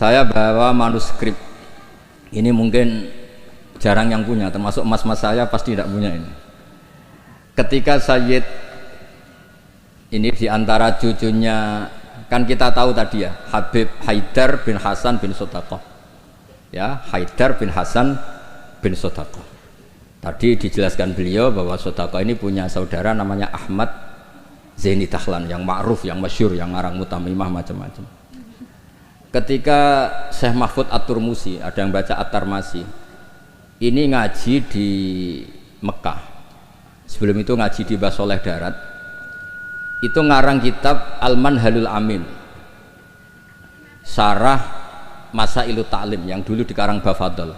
Saya bawa manuskrip. Ini mungkin jarang yang punya, termasuk mas-mas saya pasti tidak punya ini. Ketika Sayyid ini diantara cucunya, kan kita tahu tadi ya, Habib Haidar bin Hasan bin Sodaqah. Ya, Haidar bin Hasan bin Sodaqah. Tadi dijelaskan beliau bahwa Sodaqah ini punya saudara namanya Ahmad Zaini Dahlan, yang ma'ruf, yang masyhur, yang ngarang mutamimah macam-macam. Ketika Syekh Mahfud At-Turmusi, ada yang baca At-Tarmasi, ini ngaji di Mekah. Sebelum itu ngaji di Basoleh Darat. Itu ngarang kitab Al-Manhalul Amin, Syarah Masailut Ta'lim, yang dulu dikarang Bafadol.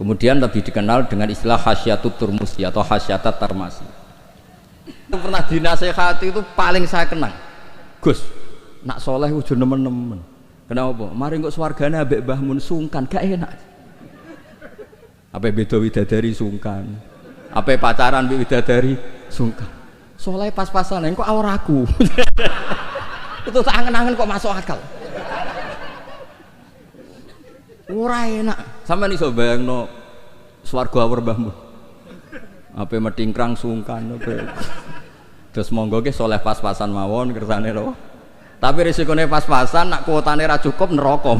Kemudian lebih dikenal dengan istilah Hasyatut Turmusi atau Hasyatat Tarmasi. Itu pernah dinasehati, itu paling saya kenang. Gus, nak soleh ujur nemen-nemen. Kenapa? Mari kok swargane ambek Mbah Mun sungkan, gak enak. Apa beda widadari sungkan? Apa pacaran mbek widadari sungkan? Soleh pas-pasan, kok awor aku. Itu tak angen-angen kok masuk akal. Ora enak. Sampeyan iso bayangno swarga awor Mbah Mun. Apa metingkrang sungkan apa. Terus monggo ke soleh pas-pasan mawon kersane lho. Tapi risikone pas-pasan, nak kuotane ra cukup neraka.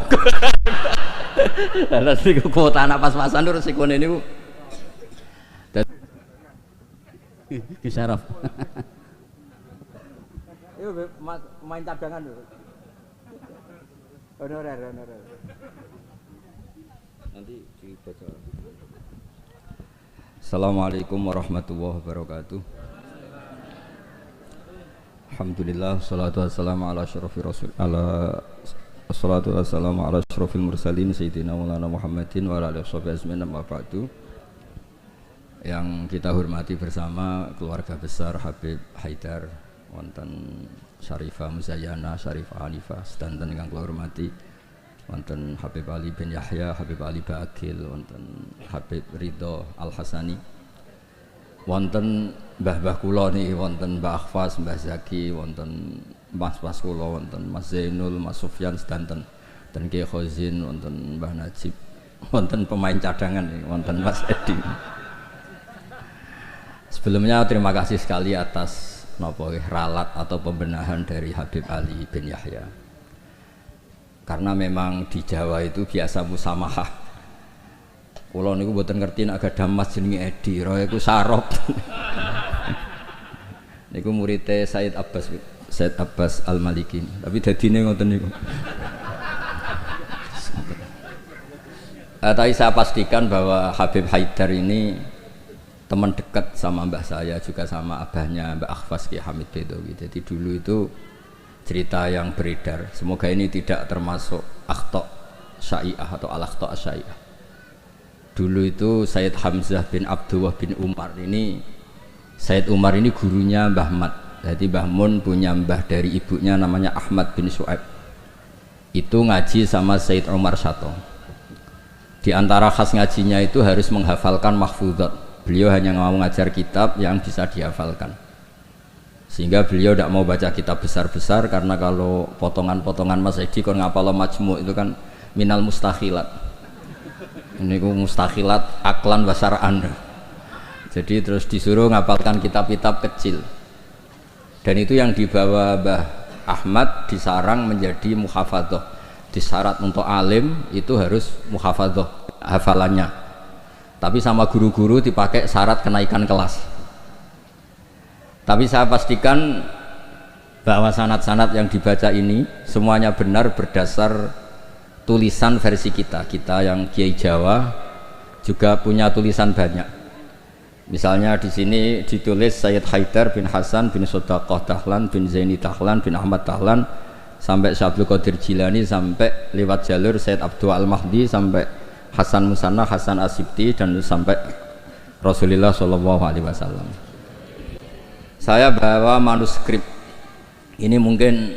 Lah sing kuota anak pas-pasan itu risikone niku. Kisaraf. Yo main cadangan lho. Honorer. Nanti dibaca. Assalamualaikum warahmatullahi wabarakatuh. Alhamdulillah, salatu wassalamu ala asyrafir rasul salatu wassalamu ala asyrafil mursalin sayyidina Maulana Muhammadin wa ala alihi washabihi amma ba'du. Yang kita hormati bersama keluarga besar Habib Haidar, wonten Syarifah Muzayyana, Syarifah Hanifah, sedanten ingkang kula hormati, wonten Habib Ali bin Yahya, Habib Ali Baqil, wonten Habib Ridho Al Hasani, wonten mbah-mbah kula niki, wonten Mbah Akhfas, Mbah Zaki, wonten mas-mas kula, wonten Mas Zainul, Mas Sufyan sedanten, dan Kiai Khozin, wonten Mbah Najib, wonten pemain cadangan niki, wonten Mas Edi. Sebelumnya terima kasih sekali atas ralat atau pembenahan dari Habib Ali bin Yahya. Karena memang di Jawa itu biasa musamahah. Kula niku mboten ngerti nek gadah mas jenenge Edi, roe iku sarop. Niku muridé Said Abbas Al-Maliki. Tapi dadine ngoten niku. Tapi saya pastikan bahwa Habib Haidar ini teman dekat sama mbah saya, juga sama abahnya Mbak Akhfas Ki Hamid Bedowi. Jadi dulu itu cerita yang beredar. Semoga ini tidak termasuk akhta syai'ah atau al-akhta syai'ah. Dulu itu Sayyid Hamzah bin Abdullah bin Umar ini, Sayyid Umar ini gurunya Mbah Mat. Jadi Mbah Mun punya mbah dari ibunya namanya Ahmad bin Su'aib. Itu ngaji sama Sayyid Umar Sato. Di antara khas ngajinya itu harus menghafalkan mahfuzat. Beliau hanya mau ngajar kitab yang bisa dihafalkan. Sehingga beliau tidak mau baca kitab besar-besar, karena kalau potongan-potongan Mas Edi kon ngapal majmu itu kan minal mustakhilat. Ini ku mustakhilat aklan basaraan. Jadi terus disuruh ngapalkan kitab-kitab kecil. Dan itu yang dibawa Mbah Ahmad disarang menjadi muhafadzah. Disyarat untuk alim itu harus muhafadzah hafalannya. Tapi sama guru-guru dipakai syarat kenaikan kelas. Tapi saya pastikan bahwa sanad-sanad yang dibaca ini semuanya benar berdasar tulisan versi kita. Kita yang Kiai Jawa juga punya tulisan banyak. Misalnya di sini ditulis Sayyid Haidar bin Hasan bin Sodaqah Dahlan bin Zaini Dahlan bin Ahmad Dahlan sampai Syekh Abdul Qadir Jilani, sampai lewat jalur Sayyid Abdul Al-Mahdi, sampai Hasan Musanna, Hasan Asibti, dan sampai Rasulullah SAW. Saya bawa manuskrip. Ini mungkin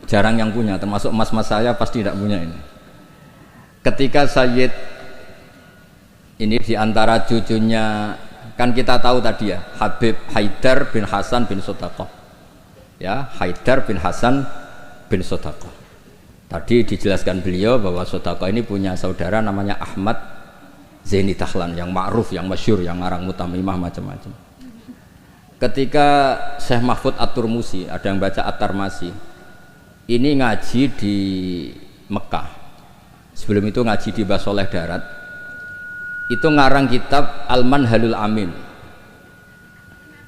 jarang yang punya, termasuk mas-mas saya pasti tidak punya ini. Ketika Sayyid ini diantara cucunya, kan kita tahu tadi ya, Habib Haidar bin Hasan bin Sodaqah. Ya, Haidar bin Hasan bin Sodaqah. Tadi dijelaskan beliau bahwa Sodaqah ini punya saudara namanya Ahmad Zaini Dahlan yang ma'ruf, yang masyhur, yang ngarang Mutamimah macam-macam. Ketika Syekh Mahfud At-Turmusi, ada yang baca At-Tarmasi, ini ngaji di Mekah. Sebelum itu ngaji di Basoleh Darat. Itu ngarang kitab Al-Manhalul Amin,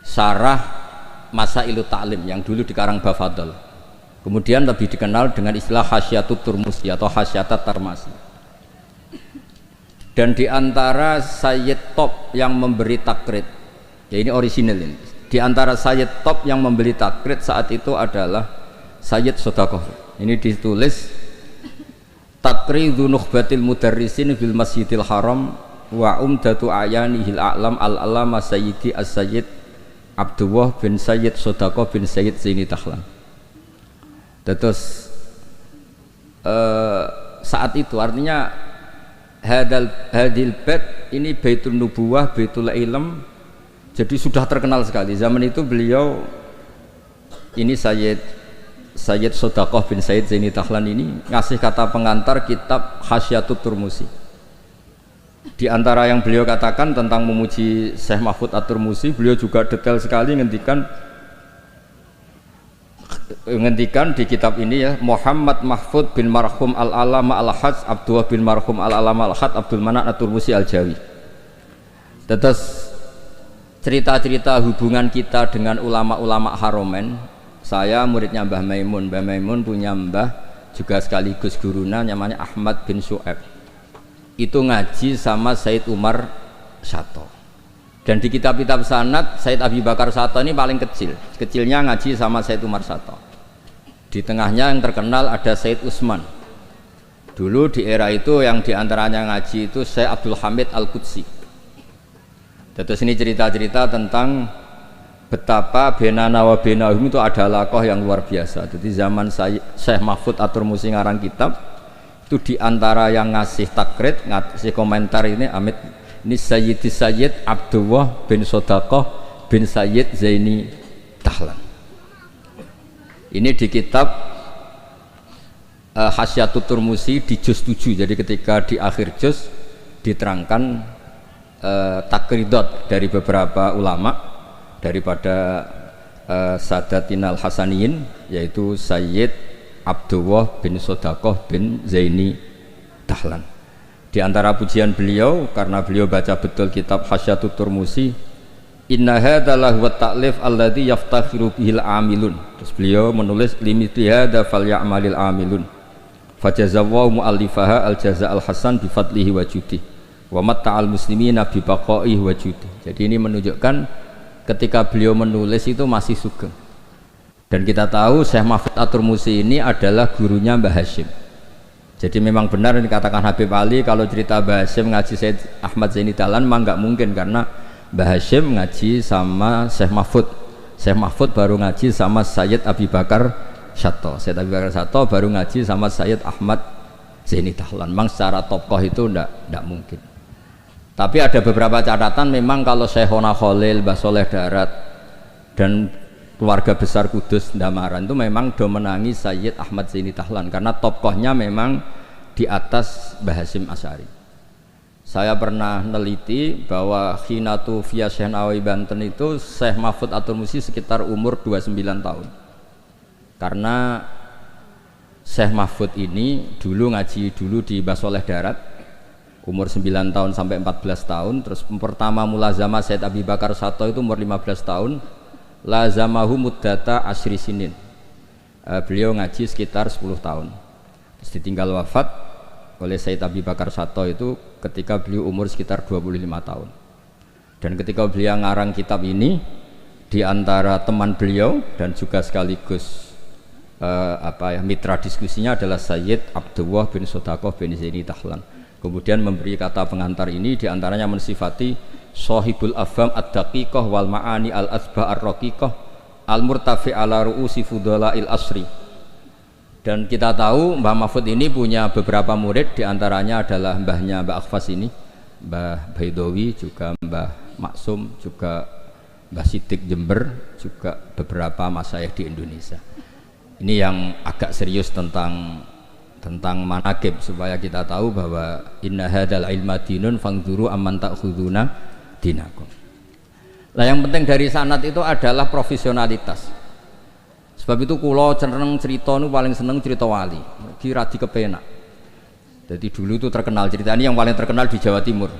Syarah Masailut Ta'lim yang dulu dikarang Bafadol. Kemudian lebih dikenal dengan istilah Hasyatut Turmusi atau Hasyatat Tarmasi. Dan diantara Sayyid top yang memberi takrid, ya ini orisinal ini. Di antara Sayyid top yang memberi takrid saat itu adalah Sayyid Sodaqah. Ini ditulis Takridu Nukhbatil Mudarrisin bil Masjidil Haram wa umdatu ayanihil a'lam al-alama Sayyidi as-Sayyid Abdullah bin Sayyid Sodaqah bin Sayyid Zaini Dahlan. Terus saat itu artinya hadil bait ini Baitul Nubuwah, Baitul Ilm, jadi sudah terkenal sekali. Zaman itu beliau ini Sayyid Sodaqah bin Sayyid Zaini Dahlan ini ngasih kata pengantar kitab Hasyatut Turmusi. Di antara yang beliau katakan tentang memuji Syekh Mahfud At-Turmusi, beliau juga detail sekali ngendikan di kitab ini ya, Muhammad Mahfud bin Marhum Al-Alama Al-Hajj Abdullah bin Marhum Al-Alama Al-Hajj Abdul Manan At-Turmusi Al-Jawi. Terus cerita-cerita hubungan kita dengan ulama-ulama Haromen. Saya muridnya Mbah Maimun. Mbah Maimun punya mbah juga sekaligus guruna namanya Ahmad bin Syu'aib. Itu ngaji sama Said Umar Sato. Dan di kitab-kitab sanad Said Abi Bakar Sato ini paling kecil. Kecilnya ngaji sama Said Umar Sato. Di tengahnya yang terkenal ada Said Usman. Dulu di era itu yang diantaranya ngaji itu Syekh Abdul Hamid Al-Qudsi. Terus ini cerita-cerita tentang betapa benana wa benahum itu ada lakoh yang luar biasa. Jadi zaman Syekh Mahfud At-Turmusi ngarang kitab itu diantara yang ngasih takrid, ngasih komentar ini Amit ini Sayyid Abdullah bin Sodaqah bin Sayyid Zaini Dahlan. Ini di kitab Hasyatut Turmusi di juz 7. Jadi ketika di akhir juz diterangkan takridot dari beberapa ulama daripada Sadatinal Hasaniyin, yaitu Sayyid Abdullah bin Sodaqah bin Zaini Dahlan. Di antara pujian beliau, karena beliau baca betul kitab Hasyatut Turmusi, inna hadza wa ta'lif alladzi yaftakhiru bihil amilun. Terus beliau menulis limithli hadza falyamalil amilun. Fajazallahu mu'allifaha al-jaza'al hasan bi fadlihi wa judi. Wa matta'al muslimina bi baqaihi wa judi. Jadi ini menunjukkan ketika beliau menulis itu masih sugeng. Dan kita tahu Syekh Mahfud At-Turmusi ini adalah gurunya Mbah Hashim. Jadi memang benar yang dikatakan Habib Ali, kalau cerita Mbah Hashim ngaji Sayyid Ahmad Zaini Dahlan memang nggak mungkin, karena Mbah Hashim ngaji sama Syekh Mahfud. Syekh Mahfud baru ngaji sama Sayyid Abi Bakar Sato. Sayyid Abi Bakar Sato baru ngaji sama Sayyid Ahmad Zaini Dahlan. Memang secara tokoh itu ndak mungkin. Tapi ada beberapa catatan memang kalau Syekhona Khalil, Mbah Soleh Darat dan keluarga besar Kudus Ndamaran itu memang do menangi Sayyid Ahmad Zaini Dahlan karena tokohnya memang di atas Mbah Hasyim Asy'ari. Saya pernah neliti bahwa Khinatu via Syekh Nawawi Banten itu Syekh Mahfud At-Turmusi sekitar umur 29 tahun. Karena Syekh Mahfud ini dulu ngaji di Mbah Soleh Darat umur 9 tahun sampai 14 tahun. Terus pertama mulazamah Sayyid Abi Bakar Sato itu umur 15 tahun. Lazamahu muddata asyri sinin. Beliau ngaji sekitar 10 tahun. Terus ditinggal wafat oleh Sayyid Abi Bakar Sato itu ketika beliau umur sekitar 25 tahun. Dan ketika beliau ngarang kitab ini, di antara teman beliau dan juga sekaligus mitra diskusinya adalah Sayyid Abdullah bin Sodaqah bin Zaini Dahlan. Kemudian memberi kata pengantar ini, di antaranya mensifati Sohibul Afham ad-daqiqah wal ma'ani al-asbah ar-raqiqah al-murtafi ala ru'usi fudala'il asri. Dan kita tahu Mbah Mahfud ini punya beberapa murid, di antaranya adalah mbahnya Mbah Akhfas ini, Mbah Baidowi, juga Mbah Maksum, juga Mbah Sidik Jember, juga beberapa masyayikh di Indonesia. Ini yang agak serius tentang tentang manaqib supaya kita tahu bahwa inna hadzal ilma dinun fangzuru amman ta'khuduna dinakum. Lah yang penting dari sanad itu adalah profesionalitas. Sebab itu kula cenderung cerita nu paling seneng cerita wali. Kira di kepenak. Jadi dulu itu terkenal cerita ini yang paling terkenal di Jawa Timur.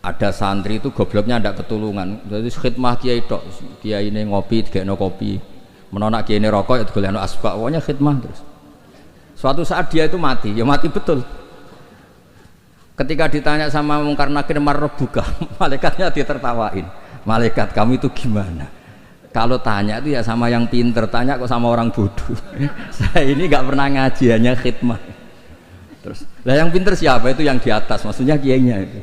Ada santri itu gobloknya ndak ketulungan. Jadi khidmah kiai tok. Kiai ini ngopi, digekno kopi. Menonak kiai ini rokok ya digolekno asbak. Pokoknya khidmah terus. Suatu saat dia itu mati, ya mati betul. Ketika ditanya sama Mungkar Nakir marrobuka, malaikatnya ditertawain. Malaikat kamu itu gimana? Kalau tanya itu ya sama yang pinter, tanya kok sama orang bodoh. Saya ini nggak pernah ngaji, hanya khidmah. Terus, lah yang pinter siapa? Itu yang di atas, maksudnya kiainya itu.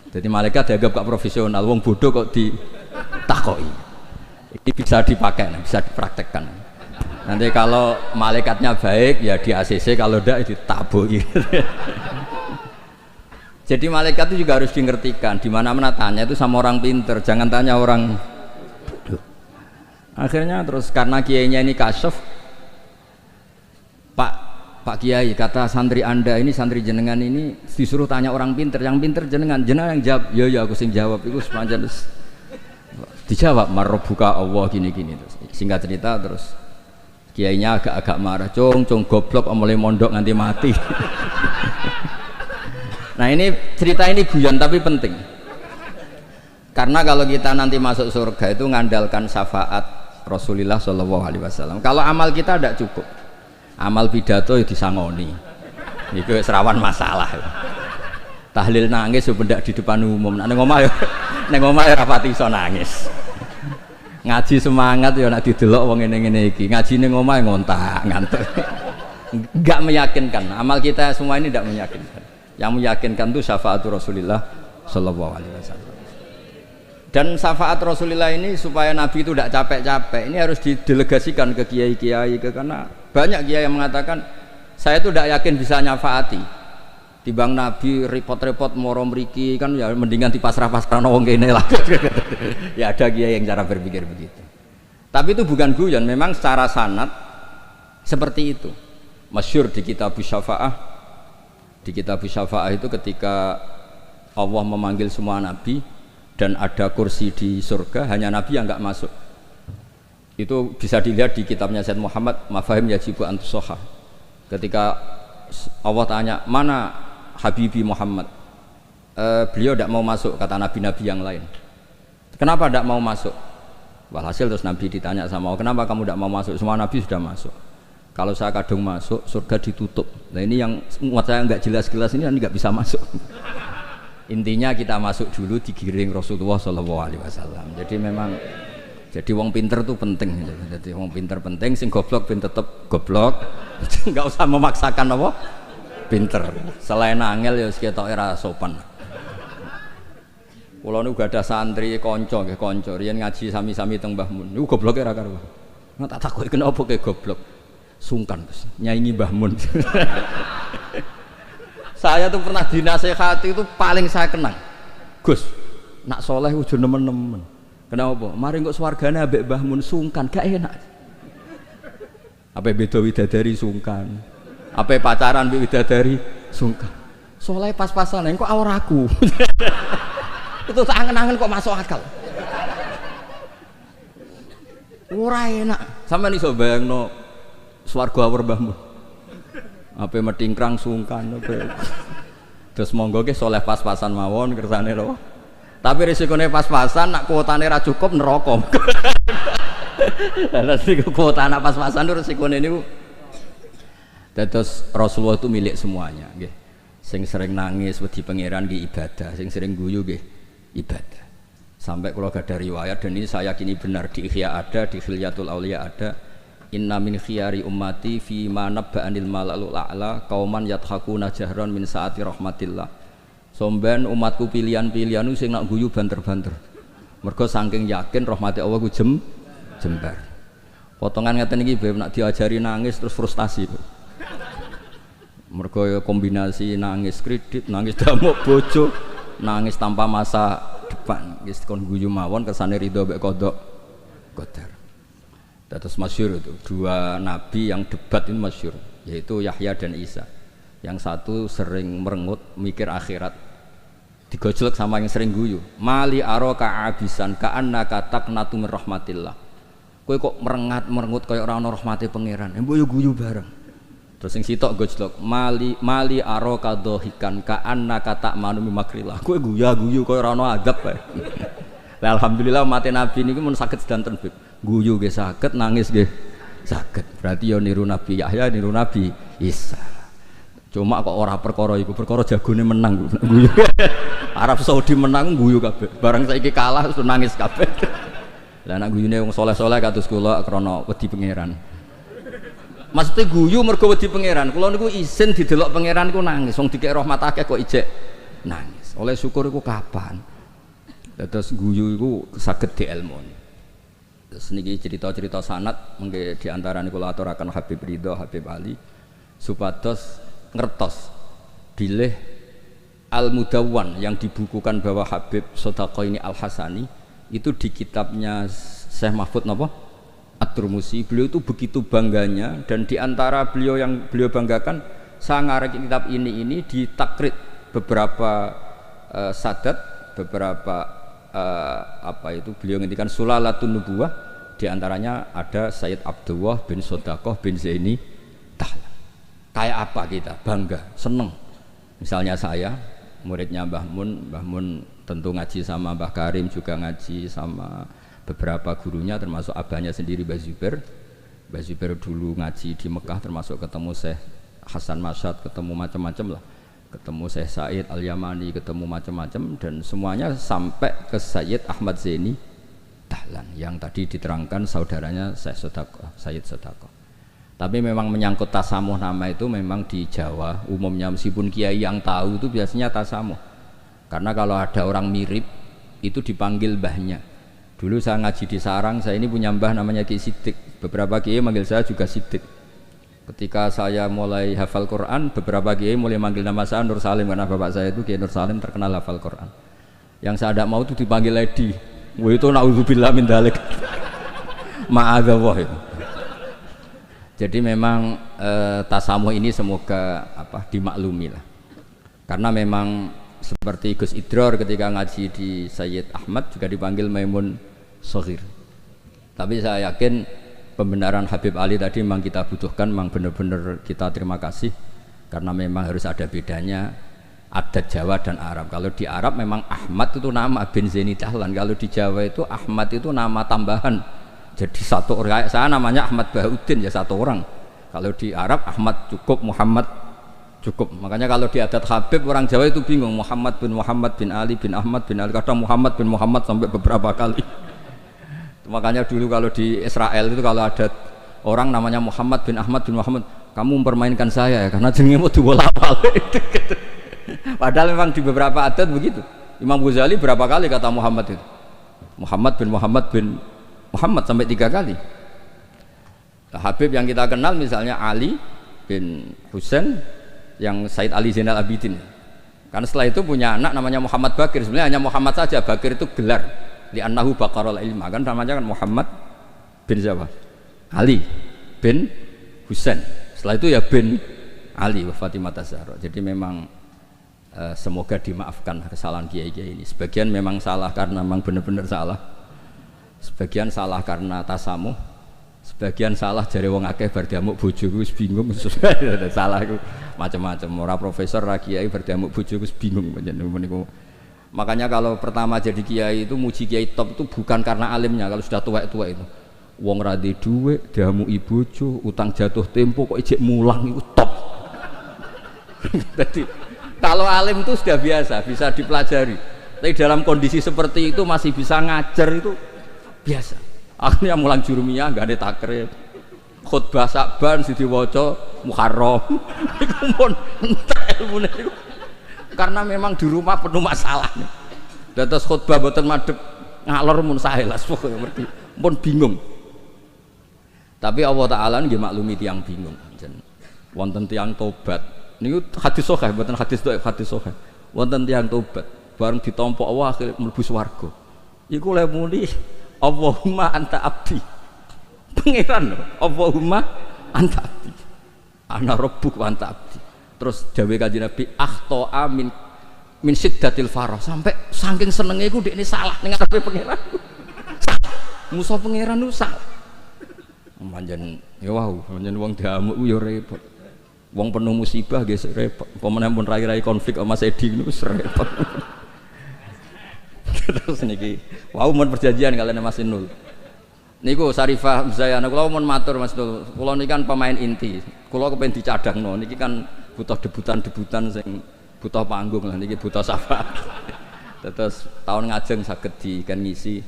Jadi malaikat dianggap gak profesional, wong bodoh kok ditakoi. Ini bisa dipakai, bisa dipraktekkan. Nanti kalau malaikatnya baik ya di ACC, kalau tidak ditabui. Jadi malaikat itu juga harus dimengertikan. Di mana-mana tanya itu sama orang pinter, jangan tanya orang. Akhirnya terus karena kiainya ini kasyaf, Pak Kiai kata santri anda ini, santri jenengan ini disuruh tanya orang pinter, yang pinter jenengan yang jawab. Ya aku sing jawab itu sepanjang terus dijawab marrobuka Allah gini-gini terus. Singkat cerita terus kiainya agak-agak marah, cung goblok mulai mondok nganti mati. Nah ini cerita ini guyon tapi penting, karena kalau kita nanti masuk surga itu ngandalkan syafaat Rasulullah Shallallahu Alaihi Wasallam. Kalau amal kita tidak cukup, amal pidato ya disangoni, itu serawan masalah. Tahlil nangis sebenarnya di depan umum, neng omah ya rapati iso nangis. Ngaji semangat ya nak didelok wong ngene-ngene iki. Ngaji ning omah ngontak, ngantuk. Enggak meyakinkan. Amal kita semua ini tidak meyakinkan. Yang meyakinkan itu syafaat Rasulullah sallallahu alaihi wasallam. Dan syafaat Rasulullah ini supaya Nabi itu tidak capek-capek, ini harus didelegasikan ke kiai-kiai, karena banyak kiai yang mengatakan saya itu tidak yakin bisa nyafaati. Timbang Nabi repot-repot moro mriki kan ya mendingan dipasrah-pasrahno wong kene lah. Ya ada kiai yang cara berpikir begitu. Tapi itu bukan guyon, memang secara sanad seperti itu. Masyhur di kitab Syafaah. Di kitab Syafaah itu ketika Allah memanggil semua nabi dan ada kursi di surga, hanya nabi yang enggak masuk. Itu bisa dilihat di kitabnya Said Muhammad Mafahim Yajibu Antusoha. Ketika Allah tanya, mana Habibi Muhammad? Beliau tidak mau masuk, kata nabi-nabi yang lain. Kenapa tidak mau masuk? Walhasil terus Nabi ditanya sama Allah, kenapa kamu tidak mau masuk? Semua nabi sudah masuk. Kalau saya kadung masuk, surga ditutup. Nah ini yang muat saya nggak jelas-jelas ini nggak bisa masuk. Intinya kita masuk dulu digiring Rasulullah SAW. Jadi memang, jadi wong pinter tuh penting. Jadi wong pinter penting, sing goblok pin tetep goblok. Nggak usah memaksakan apa pinter. Selain angel ya sekitar era sopan. Kalau nu gak ada santri konco, riyen ngaji sami-sami teng Mbah Mun. Niku gobloke ra karuan. Nggak tak takoki kenapa kayak goblok. Sungkan Gus, nyanyi Mbah Mun. Saya tuh pernah dinasehati itu paling saya kenang. Gus, nak soleh ujur nemen-nemen. Kenapa? Mari kok swargane ambek Mbah Mun sungkan, gak enak. Apa beda widadari sungkan? Apa pacaran mbek widadari sungkan? Soleh pas-pasan, kok awraku. Itu tak angen-angen kok masuk akal. Ora enak. Sampeyan iso bayangno swarga awur Mbah Mun. Ape metingkrang sungkan ape. Terus monggo ke soleh pas-pasan mawon kersane ro. Tapi risikone pas-pasan nak kuotane ra cukup neraka. Lah nek kuota anak pas-pasan risikone niku. Terus Rasulullah itu milik semuanya nggih. Sing sering nangis wedi pangeran nggih ibadah, sing sering guyu nggih ibadah. Sampai kalau gak ada riwayat, dan ini saya yakini benar, di Ihya ada, di Khilyatul Auliya ada, inna min khiyari ummati fi ma nabba'anil malalul a'la qauman yadhakuna jahran min saati rahmatillah. Somben umatku pilihan-pilihan sing nak guyu banter-banter. Mergo saking yakin rahmati Allah ku jembar. Potongan ngeten iki ben nak diajari nangis terus frustasi. Mergo kombinasi nangis kredit, nangis damuk bojo, nangis tanpa masa depan. Wis kon guyu mawon kersane ridho mek kodok qadar. Terus masyhur itu dua nabi yang debat ini masyhur. yaitu Yahya dan Isa. Yang satu sering merengut mikir akhirat, digojlek sama yang sering guyu. Mali aroka abisan ka'annaka taqnatu min rahmatillah. Kowe kok merengut kaya ora ana rahmate pangeran. Mbok yo guyu bareng. Terus sing sitok gojlok, mali aroka dohikan ka'annaka ta'manu min makrillah. Kowe guyu kaya ora ana adab bae. Lah alhamdulillah umat Nabi niku mun saged sedanten guyu nggih saged, nangis nggih saged. Berarti yo niru Nabi Yahya, niru Nabi Isa. Cuma kok ora perkara iku, perkara jagone menang guyu. Arab Saudi menang guyu kabeh. Barang saiki kalah terus nangis kabeh. Lah nek guyune wong saleh-saleh kados kula krana wedi pangeran. Maksudnya guyu mergo wedi pangeran. Kula niku isin didelok pangeran niku nangis. Wong dikek rahmat akeh kok ijek nangis. Oleh syukur iku kapan? Terus guyu iku saged dielmoni. Terus niki cerita-cerita sanad mengke di antara niku kula aturaken Habib Ridho, Habib Ali supados ngertos bilih Al-Mudawwan yang dibukukan bahwa Habib Sodaqah ini Al-Hasani itu di kitabnya Syekh Mahfud napa? At-Turmusi. Beliau itu begitu bangganya dan di antara beliau yang beliau banggakan saya ngarang kitab ini ditakrid beberapa sadat, beberapa apa itu beliau ngendikan Sulalatun Nubuwah, di antaranya ada Sayyid Abdullah bin Sodaqah bin Zaini Tahlan. Kayak apa kita bangga, seneng. Misalnya saya muridnya Mbah Mun tentu ngaji sama Mbah Karim, juga ngaji sama beberapa gurunya termasuk abahnya sendiri Mbah Zubair. Mbah Zubair dulu ngaji di Mekah termasuk ketemu Syekh Hasan Masyad, ketemu macam-macam lah, ketemu Syekh Said Al-Yamani, ketemu macam-macam dan semuanya sampai ke Sayyid Ahmad Zaini Tahlan yang tadi diterangkan saudaranya Syekh Sodaqah, Sayyid Sodaqah. Tapi memang menyangkut tasamuh nama itu memang di Jawa umumnya meskipun kiai yang tahu itu biasanya tasamuh. Karena kalau ada orang mirip itu dipanggil mbahnya. Dulu saya ngaji di Sarang, saya ini punya mbah namanya Ki Siddiq. Beberapa kiai manggil saya juga Siddiq. Ketika saya mulai hafal Quran, beberapa kiai mulai manggil nama saya Nur Salim karena bapak saya itu Kiai Nur Salim terkenal hafal Quran. Yang saya tidak mau itu dipanggil Lady. Wah itu naudzubillah min dzalik. Ma'adzallah itu. Jadi memang tasamuh ini semoga dimaklumi lah. Karena memang seperti Gus Idror ketika ngaji di Sayyid Ahmad juga dipanggil Maimun Soghir. Tapi saya yakin pembenaran Habib Ali tadi memang kita butuhkan, memang benar-benar kita terima kasih karena memang harus ada bedanya adat Jawa dan Arab. Kalau di Arab memang Ahmad itu nama bin Zaini Tahlan, kalau di Jawa itu Ahmad itu nama tambahan. Jadi satu orang, saya namanya Ahmad Bahuddin ya satu orang. Kalau di Arab Ahmad cukup, Muhammad cukup. Makanya kalau di adat Habib orang Jawa itu bingung, Muhammad bin Ali bin Ahmad bin Ali, kadang Muhammad bin Muhammad sampai beberapa kali. Makanya dulu kalau di Israel itu kalau ada orang namanya Muhammad bin Ahmad bin Muhammad, kamu mempermainkan saya ya karena jenenge mau diwolak-walik. Padahal memang di beberapa adat begitu. Imam Ghazali berapa kali kata Muhammad itu? Muhammad bin Muhammad sampai 3 kali. Nah, Habib yang kita kenal misalnya Ali bin Husain yang Said Ali Zainal Abidin. Karena setelah itu punya anak namanya Muhammad Bakir. Sebenarnya hanya Muhammad saja, Bakir itu gelar. Li'annahu baqarul ilma, kan namanya kan Muhammad bin siapa? Ali bin Husain. Setelah itu ya bin Ali wa Fatimah Zahra. Jadi memang semoga dimaafkan kesalahan kiai-kiai ini. Sebagian memang salah karena memang benar-benar salah. Sebagian salah karena tasamuh, sebagian salah jare wong akeh bar diamuk bojoku wis bingung. Salah iku macam-macam. Ora profesor ra kiai bar diamuk bojoku wis bingung panjenengan niku. Makanya kalau pertama jadi kiai itu muji kiai top itu bukan karena alimnya. Kalau sudah tua-tua itu wong ra duwe dhuwit, diamuki bojo, utang jatuh tempo kok ijek mulang itu top. Jadi kalau alim itu sudah biasa, bisa dipelajari. Tapi dalam kondisi seperti itu masih bisa ngajar itu biasa. Akhirnya mulang jurumiyah nggak ada takrib, khutbah Sa'ban sidi waca Muharram. Iku pun entek ilmune iku. Karena memang di rumah penuh masalah. Dados khutbah mboten madhep ngalor mun saelas pokoke ngerti. Pun bingung. Tapi Allah Taala nggih maklumi tiyang bingung. Wonten tiyang tobat. Niku hadis sahih mboten hadis dhaif, hadis sahih. Wonten tiyang tobat bareng ditampa Allah akhire mlebu swarga. Iku le muni Allahumma anta abdi. Pangeran Allahumma anta abdi. ana rabbuk wa anta abdi. Terus dawuh Kanjeng Nabi akhto'a min siddatil farah, sampai saking senenge iku dekne salah ning ngarepe pangeran. Musa pangeran ku salah. Panjen ya wau, panjen wong diamuk ku ya repot. Wong penuh musibah nggih repot. Pemene pun rai-rai konflik sama Mas Edi niku repot. Terus niki wau mun perjanjian kalian Mas Inul. Niku Sarifah Muzayana kula mun matur Mas Inul. Kula niki kan pemain inti. Kula kepen dicadangno. Niki kan butuh debutan-debutan sing butuh panggung lah niki butuh syafaat. Terus tahun ngajeng saged di kan ngisi.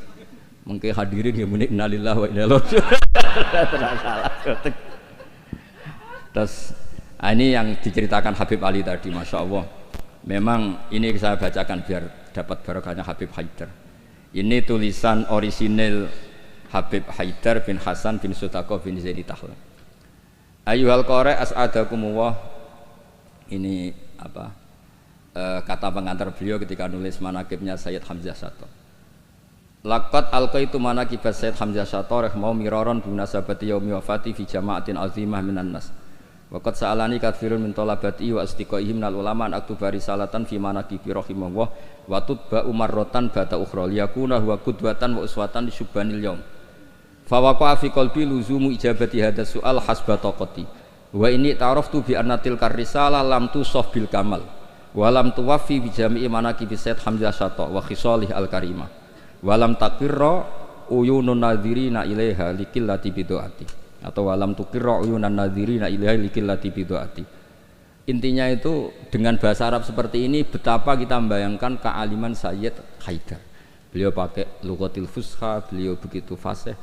Mengke hadirin ya muni innalillahi wa inna ilaihi raji'un. Terus ini yang diceritakan Habib Ali tadi, Masya Allah. Memang ini saya bacakan biar dapat barokahnya Habib Haidar. Ini tulisan orisinil Habib Haidar bin Hasan bin Sutaqo bin Zaidi Tahlan. Ayyuhal qari as'adakumullah. Ini apa? Kata pengantar beliau ketika nulis manaqibnya Sayyid Hamzah Syato. Laqad alqaitu manaqib Sayyid Hamzah Syato rahimahullah miraron binasabati yaumi wafati fi jama'atin azimah minan nas. Waqad sa'alani katsirun min talabati wa astiqaihim minal ulama an aktuba risalatan fi manaqibi rahimahullah wa tutba umarratan bata ukhra liyakuna huwa qudwatan wa uswatan li syubbanil yaum. Fa waqa'a fi qalbi luzumu ijabati hadha su'al hasba taqati. Wa inni ta'araftu bi anna tilka risalah lam tusaf bil kamal wa lam tuwaffi bi jami'i manaqibi Sayyid Hamzah Syato wa khisalih al-karimah. Walam takirra uyunun nadhirina ilaiha likillati bidu'ati, atau walam tukirra uyunan nadhirina ilaiha likillati bidu'ati. Intinya itu dengan bahasa Arab seperti ini betapa kita membayangkan kealiman Sayyid Haidar. Beliau pakai lughatil fusha, beliau begitu fasih.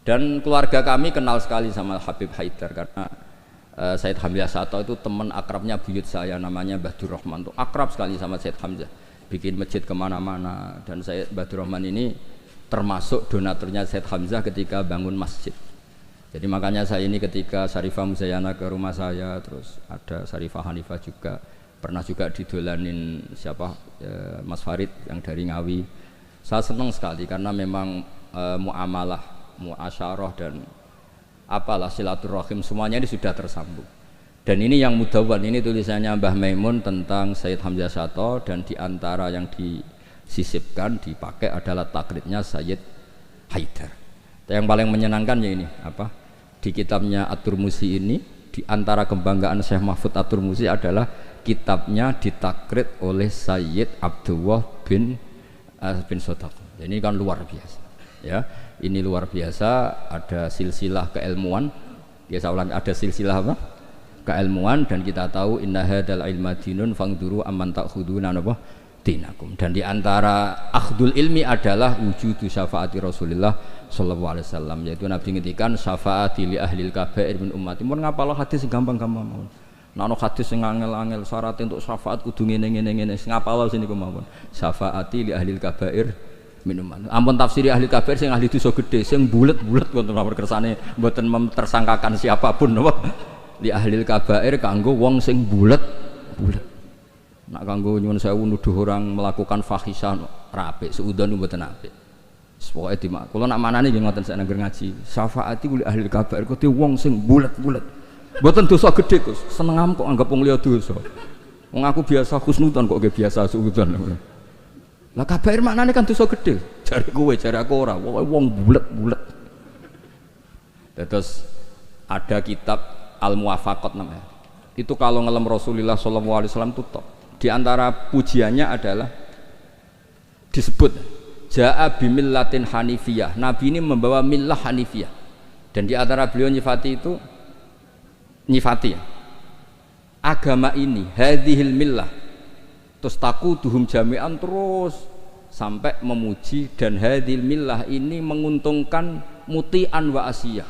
Dan keluarga kami kenal sekali sama Habib Haidar karena Sayyid Hamzah Syato itu teman akrabnya buyut saya namanya Mbah Durrahman, itu akrab sekali sama Sayyid Hamzah. Bikin masjid kemana-mana, dan saya Mbah Rahman ini termasuk donaturnya Sayyid Hamzah ketika bangun masjid. Jadi makanya saya ini ketika Sarifah Muzayana ke rumah saya, terus ada Sarifah Hanifah juga, pernah juga didolanin siapa Mas Farid yang dari Ngawi. Saya senang sekali karena memang muamalah, muasyarah dan apalah silaturahim semuanya ini sudah tersambung. Dan ini yang mudawwan, ini tulisannya Mbah Maimun tentang Sayyid Hamzah Syato, dan diantara yang disisipkan, dipakai adalah taklidnya Sayyid Haidar. Yang paling menyenangkan ya ini apa? Di kitabnya At-Turmusi ini, diantara kebanggaan Syekh Mahfud At-Turmusi adalah kitabnya ditaklid oleh Sayyid Abdullah bin Sotaqo. Ini kan luar biasa. Ya, ini luar biasa. Ada silsilah keilmuan. Ya saya ulangi, ada silsilah apa? Keilmuan, dan kita tahu inna hadzal ilma dinun fangduru amman ta'khuduna napa dinakum. Dan diantara akhdul ilmi adalah wujudu syafaati Rasulullah sallallahu alaihi wasallam, yaitu Nabi ngendikan syafaati li ahlil kabair min ummati. Mun ngapalo hadis gampang-gampang mawon. Nek ana hadis sing angel-angel syarat untuk syafaat kudu ngene-ngene ngapalo sini mawon. Syafaati li ahlil kabair min ummati. Ampun tafsiri ahli kabair sing ahli dosa gedhe sing bulet-bulet wonten nomor kersane mboten memtersangkakan siapapun napa. Di ahlil kabair kanggo wong sing bulet. Nak kanggo nyuwun sewu nuduh orang melakukan fahisah rapik seudon mboten apik. Pokoke dimak. Kula nak manane nggih ngoten sak nangger ngaji. Syafaati li ahlil kabair kudu wong sing bulet-bulet. Mboten dosa gedhe, Gus. Senengam kok anggap wong liya dosa. Wong aku biasa husnudzon kok nggih biasa suudzon. Lah kabair maknane kan dosa gedhe. Jare kowe, jare aku ora. Pokoke wong bulet-bulet. Terus ada kitab Al-Muwafaqat namanya. Itu kalau ngelem Rasulullah sallallahu alaihi wasallam itu top. Di antara pujiannya adalah disebut Ja'a bimillatin hanifiyah. Nabi ini membawa millah hanifiyah. Dan di antara beliau nyifati itu agama ini hadhil millah. Terus taquduhum jami'an terus sampai memuji, dan hadhil millah ini menguntungkan muti'an wa asiyah.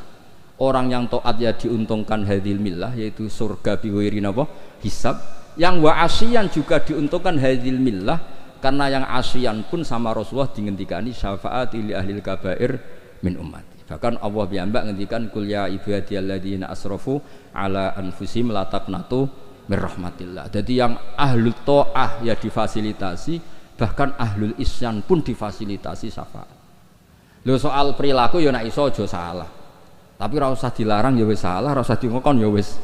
Orang yang taat ya diuntungkan hadhil millah, yaitu surga biwiri napa hisab. Yang wa asyian juga diuntungkan hadhil millah, karena yang asyian pun sama Rasulullah dingendikani syafaati li ahlil kabair min ummati. Bahkan Allah piyambak ngendikan kul ya ibadiyalladzina asrafu ala anfusihim la taqnatu mir rahmatillah. Jadi yang ahlul taah ya difasilitasi, bahkan ahlul isyan pun difasilitasi syafaat. Lho soal perilaku ya nek iso aja salah. Tapi ora usah dilarang ya wis salah, ora usah dingokon ya wis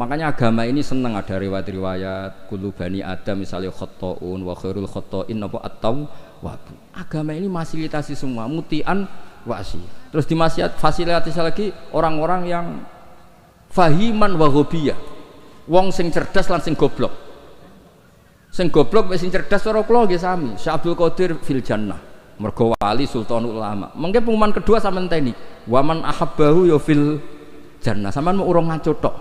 Makanya agama ini senang ada riwayat-riwayat kullu bani Adam misalnya khotoun wa khairul khotoin apa atau wabu. Agama ini fasilitasi semua mutian wasi. Terus fasilitasi lagi orang-orang yang fahiman wa ghobiyah. Wong sing cerdas lan sing goblok. Sing goblok wis sing cerdas cara kula nggih sami. Syekh Abdul Qadir fil jannah. Mergo wali sultanul ulama. Mengke pengumuman kedua sampean teni. Waman ahabbahu ya fil jannah. Sampean mau urung ngaco tok.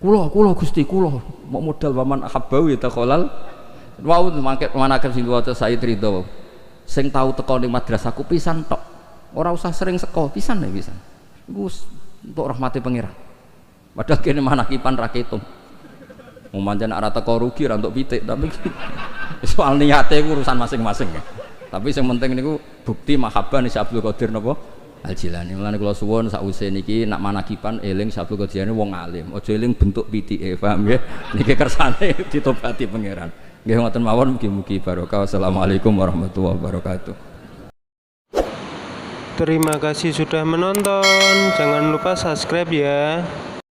Kula Gusti kula mau modal waman ahabbahu ya taqolal. Wau mangke manaken sing waca Said Ridho. Sing tau teko ning madrasahku pisan tok. Ora usah sering seko, pisan ya pisan. Iku untuk rahmati pangeran. Padahal kene manakipan ra ketung. Wong pancen ora teko rugi ra entuk pitik, tapi soal niate iku urusan masing-masing. Tapi sing penting niku bukti mahabbah Syekh Abdul Qadir napa Al-Jilani. Mulane kula suwun sakwise niki nak manakipan eling Syekh Abdul Qadir wong alim. Aja eling bentuk pitike, paham nggih? Niki kersane ditobati pangeran. Nggih ngoten mawon mugi-mugi barokah. Wassalamualaikum warahmatullahi wabarakatuh. Terima kasih sudah menonton. Jangan lupa subscribe ya.